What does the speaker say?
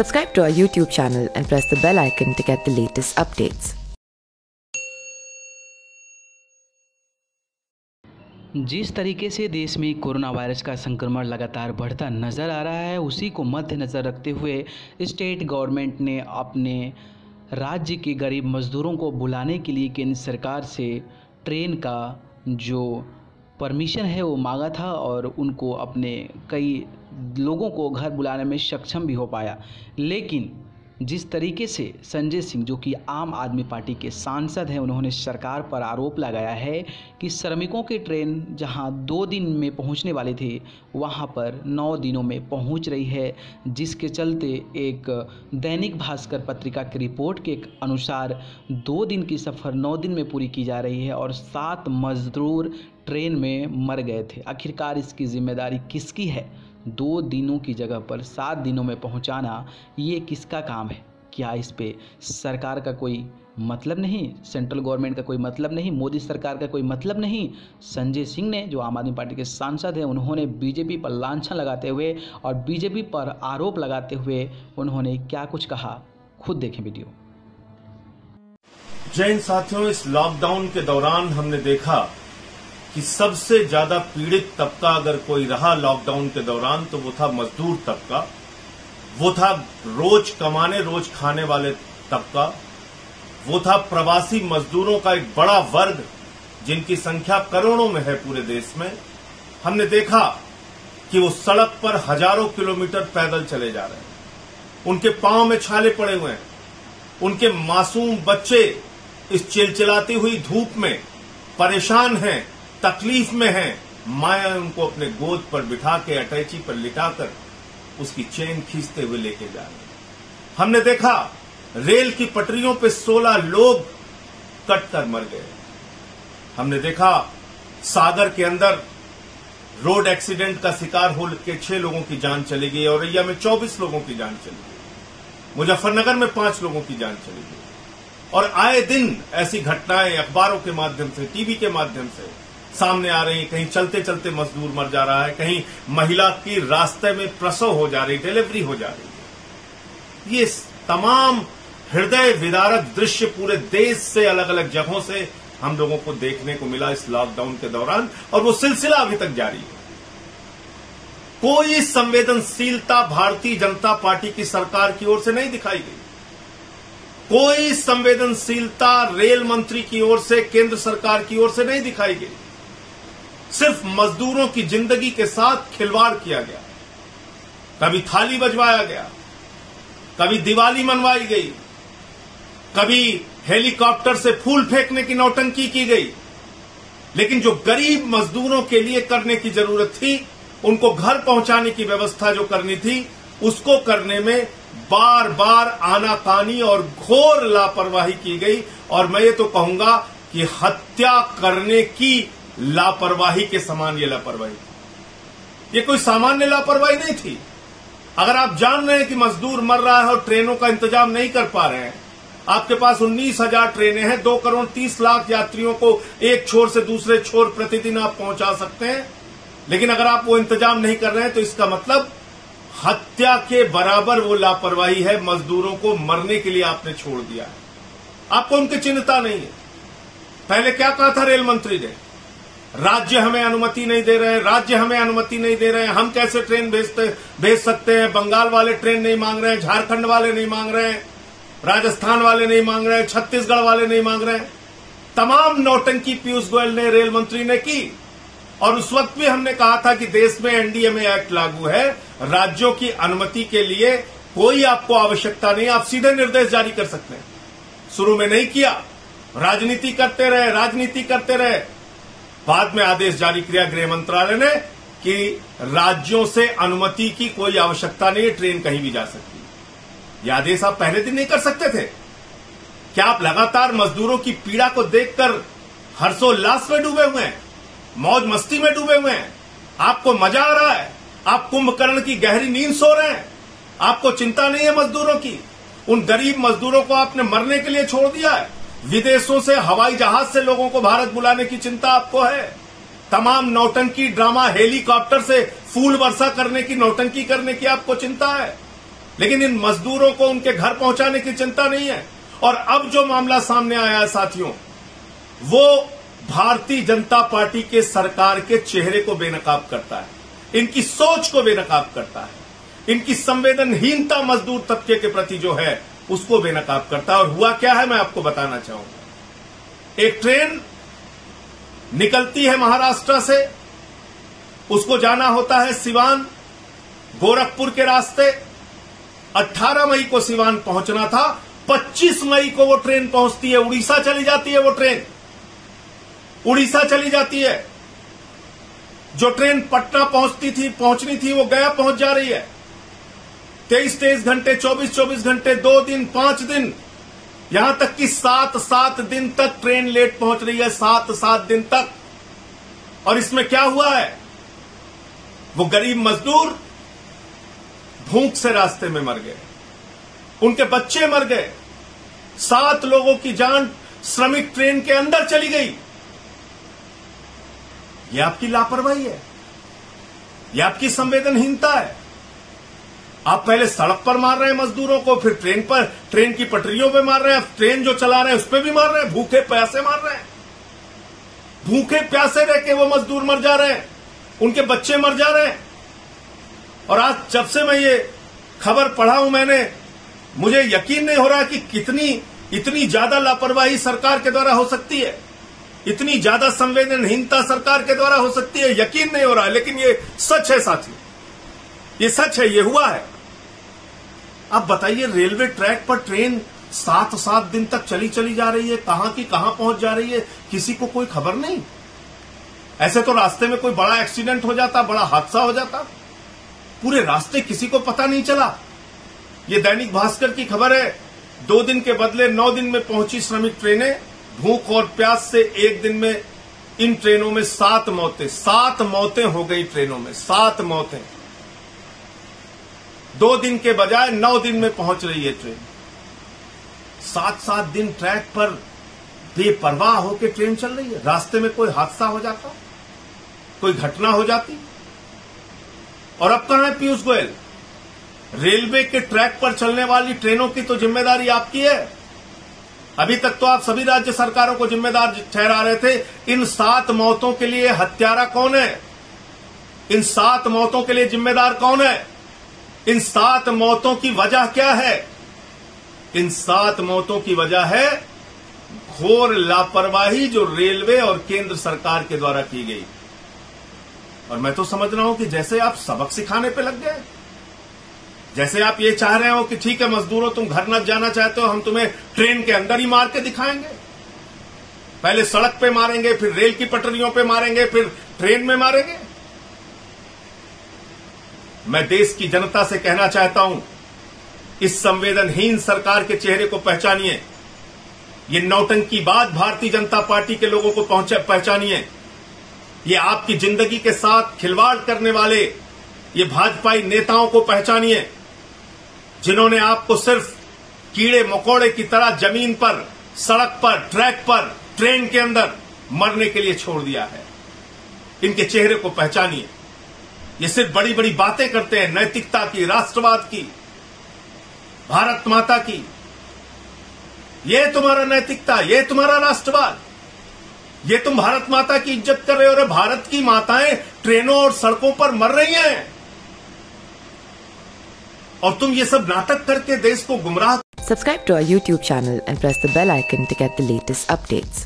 Subscribe to our YouTube channel and press the bell icon to get the latest updates. जिस तरीके से देश में कोरोना वायरस का संक्रमण लगातार बढ़ता नज़र आ रहा है, उसी को मद्देनज़र रखते हुए स्टेट गवर्नमेंट ने अपने राज्य के गरीब मज़दूरों को बुलाने के लिए केंद्र सरकार से ट्रेन का जो परमिशन है वो मांगा था और उनको अपने कई लोगों को घर बुलाने में सक्षम भी हो पाया। लेकिन जिस तरीके से संजय सिंह, जो कि आम आदमी पार्टी के सांसद हैं, उन्होंने सरकार पर आरोप लगाया है कि श्रमिकों की ट्रेन जहां 2 दिन में पहुंचने वाले थे वहां पर 9 दिनों में पहुंच रही है, जिसके चलते एक दैनिक भास्कर पत्रिका की रिपोर्ट के अनुसार 2 दिन की सफ़र 9 दिन में पूरी की जा रही है और 7 मजदूर ट्रेन में मर गए थे। आखिरकार इसकी जिम्मेदारी किसकी है? 2 दिनों की जगह पर 7 दिनों में पहुंचाना ये किसका काम है? क्या इस पे सरकार का कोई मतलब नहीं, सेंट्रल गवर्नमेंट का कोई मतलब नहीं, मोदी सरकार का कोई मतलब नहीं? संजय सिंह ने, जो आम आदमी पार्टी के सांसद हैं, उन्होंने बीजेपी पर लांछन लगाते हुए और बीजेपी पर आरोप लगाते हुए उन्होंने क्या कुछ कहा, खुद देखें वीडियो। जय हिंद साथियों, इस लॉकडाउन के दौरान हमने देखा कि सबसे ज्यादा पीड़ित तबका अगर कोई रहा लॉकडाउन के दौरान तो वो था मजदूर तबका, वो था रोज कमाने रोज खाने वाले तबका, वो था प्रवासी मजदूरों का एक बड़ा वर्ग जिनकी संख्या करोड़ों में है पूरे देश में। हमने देखा कि वो सड़क पर हजारों किलोमीटर पैदल चले जा रहे हैं, उनके पांव में छाले पड़े हुए हैं, उनके मासूम बच्चे इस चिलचिलाती हुई धूप में परेशान हैं, तकलीफ में है। माया उनको अपने गोद पर बिठा के अटैची पर लिटाकर उसकी चेन खींचते हुए लेके जा रहे हैं। हमने देखा रेल की पटरियों पे 16 लोग कटकर मर गए। हमने देखा सागर के अंदर रोड एक्सीडेंट का शिकार हो के 6 लोगों की जान चली गई, औरैया में 24 लोगों की जान चली गई, मुजफ्फरनगर में 5 लोगों की जान चली गई। और आए दिन ऐसी घटनाएं अखबारों के माध्यम से, टीवी के माध्यम से सामने आ रही। कहीं चलते चलते मजदूर मर जा रहा है, कहीं महिला की रास्ते में प्रसव हो जा रही, डिलीवरी हो जा रही है। ये तमाम हृदय विदारक दृश्य पूरे देश से, अलग अलग जगहों से हम लोगों को देखने को मिला इस लॉकडाउन के दौरान, और वो सिलसिला अभी तक जारी है। कोई संवेदनशीलता भारतीय जनता पार्टी की सरकार की ओर से नहीं दिखाई गई, कोई संवेदनशीलता रेल मंत्री की ओर से, केंद्र सरकार की ओर से नहीं दिखाई गई। सिर्फ मजदूरों की जिंदगी के साथ खिलवाड़ किया गया। कभी थाली बजवाया गया, कभी दिवाली मनवाई गई, कभी हेलीकॉप्टर से फूल फेंकने की नौटंकी की गई। लेकिन जो गरीब मजदूरों के लिए करने की जरूरत थी, उनको घर पहुंचाने की व्यवस्था जो करनी थी, उसको करने में बार बार आनाकानी और घोर लापरवाही की गई। और मैं ये तो कहूंगा कि हत्या करने की लापरवाही के समान ये लापरवाही थी। ये कोई सामान्य लापरवाही नहीं थी। अगर आप जान रहे हैं कि मजदूर मर रहा है और ट्रेनों का इंतजाम नहीं कर पा रहे हैं, आपके पास 19,000 ट्रेनें हैं, 2 करोड़ 30 लाख यात्रियों को एक छोर से दूसरे छोर प्रतिदिन आप पहुंचा सकते हैं, लेकिन अगर आप वो इंतजाम नहीं कर रहे हैं तो इसका मतलब हत्या के बराबर वो लापरवाही है। मजदूरों को मरने के लिए आपने छोड़ दिया है, आपको उनकी चिंता नहीं है। पहले क्या कहा था रेल मंत्री ने? राज्य हमें अनुमति नहीं दे रहे हैं, राज्य हमें अनुमति नहीं दे रहे हैं, हम कैसे ट्रेन भेज सकते हैं? बंगाल वाले ट्रेन नहीं मांग रहे हैं, झारखंड वाले नहीं मांग रहे हैं, राजस्थान वाले नहीं मांग रहे हैं, छत्तीसगढ़ वाले नहीं मांग रहे हैं। तमाम नौटंकी पीयूष गोयल ने, रेल मंत्री ने की। और उस वक्त भी हमने कहा था कि देश में एनडीएमए एक्ट लागू है, राज्यों की अनुमति के लिए कोई आपको आवश्यकता नहीं, आप सीधे निर्देश जारी कर सकते हैं। शुरू में नहीं किया, राजनीति करते रहे। बाद में आदेश जारी किया गृह मंत्रालय ने कि राज्यों से अनुमति की कोई आवश्यकता नहीं है, ट्रेन कहीं भी जा सकती है। यह आदेश आप पहले दिन नहीं कर सकते थे? क्या आप लगातार मजदूरों की पीड़ा को देखकर हर्षोल्लास में डूबे हुए हैं, मौज मस्ती में डूबे हुए हैं? आपको मजा आ रहा है, आप कुंभकर्ण की गहरी नींद सो रहे हैं, आपको चिंता नहीं है मजदूरों की? उन गरीब मजदूरों को आपने मरने के लिए छोड़ दिया है। विदेशों से हवाई जहाज से लोगों को भारत बुलाने की चिंता आपको है। तमाम नौटंकी ड्रामा, हेलीकॉप्टर से फूल वर्षा करने की, नौटंकी करने की आपको चिंता है। लेकिन इन मजदूरों को उनके घर पहुंचाने की चिंता नहीं है। और अब जो मामला सामने आया है साथियों, वो भारतीय जनता पार्टी के सरकार के चेहरे को बेनकाब करता है, इनकी सोच को बेनकाब करता है, इनकी संवेदनहीनता मजदूर तबके के प्रति जो है उसको बेनकाब करता है। और हुआ क्या है मैं आपको बताना चाहूंगा। एक ट्रेन निकलती है महाराष्ट्र से, उसको जाना होता है सिवान, गोरखपुर के रास्ते। 18 मई को सिवान पहुंचना था, 25 मई को वो ट्रेन पहुंचती है, उड़ीसा चली जाती है। वो ट्रेन उड़ीसा चली जाती है। जो ट्रेन पटना पहुंचनी थी वो गया पहुंच जा रही है। 23 घंटे, 24 घंटे, 2 दिन, 5 दिन, यहां तक कि 7 दिन तक ट्रेन लेट पहुंच रही है, 7 दिन तक। और इसमें क्या हुआ है, वो गरीब मजदूर भूख से रास्ते में मर गए, उनके बच्चे मर गए, 7 लोगों की जान श्रमिक ट्रेन के अंदर चली गई। यह आपकी लापरवाही है, यह आपकी संवेदनहीनता है। आप पहले सड़क पर मार रहे हैं मजदूरों को, फिर ट्रेन की पटरियों पे मार रहे हैं, ट्रेन जो चला रहे हैं उस पर भी मार रहे हैं, भूखे प्यासे मार रहे हैं। भूखे प्यासे रह के वो मजदूर मर जा रहे हैं, उनके बच्चे मर जा रहे हैं। और आज जब से मैं ये खबर पढ़ा हूं मुझे यकीन नहीं हो रहा कि इतनी ज्यादा लापरवाही सरकार के द्वारा हो सकती है, इतनी ज्यादा संवेदनहीनता सरकार के द्वारा हो सकती है। यकीन नहीं हो रहा है, लेकिन ये सच है साथियों, ये सच है, ये हुआ है। आप बताइए, रेलवे ट्रैक पर ट्रेन 7 दिन तक चली जा रही है, कहां की कहां पहुंच जा रही है, किसी को कोई खबर नहीं। ऐसे तो रास्ते में कोई बड़ा एक्सीडेंट हो जाता, बड़ा हादसा हो जाता, पूरे रास्ते किसी को पता नहीं चला। ये दैनिक भास्कर की खबर है, 2 दिन के बदले 9 दिन में पहुंची श्रमिक ट्रेनें, भूख और प्यास से एक दिन में इन ट्रेनों में 7 मौतें हो गई। ट्रेनों में 7 मौतें, 2 दिन के बजाय 9 दिन में पहुंच रही है ट्रेन। 7 दिन ट्रैक पर बेपरवाह होकर ट्रेन चल रही है, रास्ते में कोई हादसा हो जाता, कोई घटना हो जाती। और अब कहां है पीयूष गोयल? रेलवे के ट्रैक पर चलने वाली ट्रेनों की तो जिम्मेदारी आपकी है। अभी तक तो आप सभी राज्य सरकारों को जिम्मेदार ठहरा रहे थे। इन 7 मौतों के लिए हत्यारा कौन है? इन 7 मौतों के लिए जिम्मेदार कौन है? इन 7 मौतों की वजह क्या है? इन 7 मौतों की वजह है घोर लापरवाही जो रेलवे और केंद्र सरकार के द्वारा की गई। और मैं तो समझ रहा हूं कि जैसे आप सबक सिखाने पे लग गए, जैसे आप ये चाह रहे हो कि ठीक है मजदूरों, तुम घर न जाना चाहते हो, हम तुम्हें ट्रेन के अंदर ही मार के दिखाएंगे। पहले सड़क पे मारेंगे, फिर रेल की पटरियों पे मारेंगे, फिर ट्रेन में मारेंगे। मैं देश की जनता से कहना चाहता हूं, इस संवेदनहीन सरकार के चेहरे को पहचानिए। ये नौटंकीबाज भारतीय जनता पार्टी के लोगों को पहचानिए। ये आपकी जिंदगी के साथ खिलवाड़ करने वाले ये भाजपाई नेताओं को पहचानिए, जिन्होंने आपको सिर्फ कीड़े मकोड़े की तरह जमीन पर, सड़क पर, ट्रैक पर, ट्रेन के अंदर मरने के लिए छोड़ दिया है। इनके चेहरे को पहचानिए। ये सिर्फ बड़ी बड़ी बातें करते हैं, नैतिकता की, राष्ट्रवाद की, भारत माता की। ये तुम्हारा नैतिकता, ये तुम्हारा राष्ट्रवाद, ये तुम भारत माता की इज्जत कर रहे हो। और भारत की माताएं ट्रेनों और सड़कों पर मर रही हैं, और तुम ये सब नाटक करके देश को गुमराह। Subscribe to our YouTube channel and press the bell icon to get the latest updates.